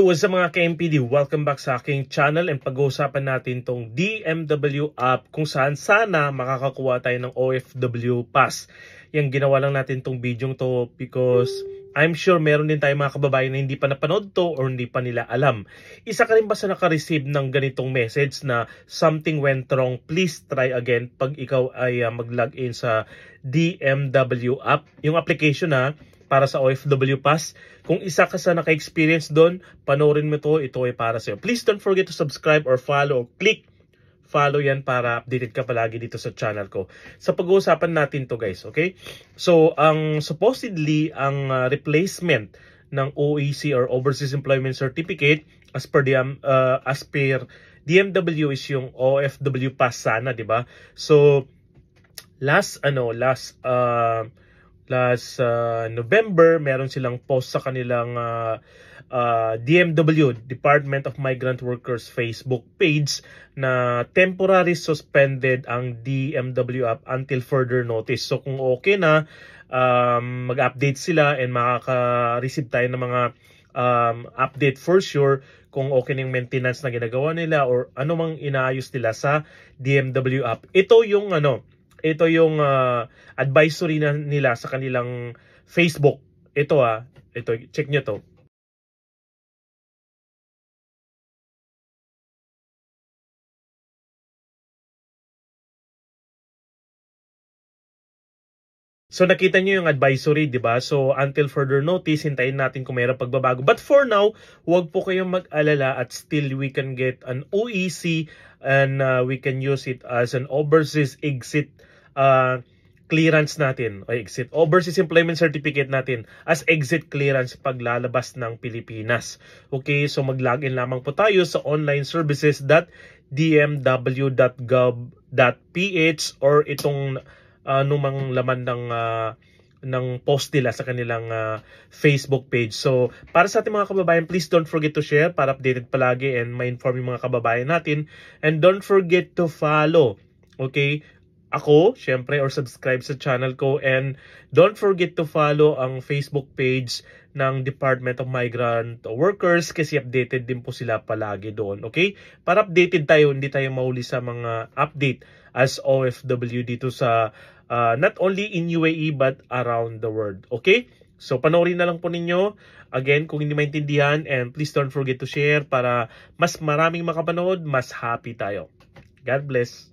What's up mga ka-MPD? Welcome back sa aking channel and pag-uusapan natin tong DMW app kung saan sana makakakuha tayo ng OFW Pass. Yung ginawa lang natin tong video to because I'm sure meron din tayong mga kababayan na hindi pa napanood to or hindi pa nila alam. Isa ka rin ba sa naka-receive ng ganitong message na something went wrong, please try again pag ikaw ay mag-login sa DMW app? Yung application para sa OFW Pass. Kung isa ka sa naka-experience doon, panoorin mo to, ito ay para sa'yo. Please don't forget to subscribe or follow, or click follow yan para updated ka palagi dito sa channel ko. Sa pag-uusapan natin to guys, okay? So, supposedly, ang replacement ng OEC or Overseas Employment Certificate as per DMW is yung OFW Pass sana, di ba? So, last November, meron silang post sa kanilang DMW, Department of Migrant Workers Facebook page na temporary suspended ang DMW app until further notice. So kung okay na, mag-update sila and makaka-receive tayo ng mga update for sure kung okay ng maintenance na ginagawa nila or anumang inaayos nila sa DMW app. Ito yung advisory nila sa kanilang Facebook. Ito check nyo to. So nakita nyo yung advisory, di ba? So until further notice, hintayin natin kung mayroong pagbabago. But for now, huwag po kayong mag-alala at still we can get an OEC and we can use it as an overseas exit clearance natin, o exit overseas employment certificate natin as exit clearance paglalabas ng Pilipinas. Okay, so mag-login lamang po tayo sa onlineservices.dmw.gov.ph or itong numang laman ng post nila sa kanilang Facebook page. So, para sa ating mga kababayan, please don't forget to share para updated palagi and ma-inform yung mga kababayan natin. And don't forget to follow, okay, ako, syempre, or subscribe sa channel ko. And don't forget to follow ang Facebook page ng Department of Migrant Workers kasi updated din po sila palagi doon, okay? Para updated tayo, hindi tayo mahuli sa mga update as OFW dito sa not only in UAE but around the world, okay? So, panoorin na lang po ninyo. Again, kung hindi maintindihan, and please don't forget to share para mas maraming makapanood, mas happy tayo. God bless.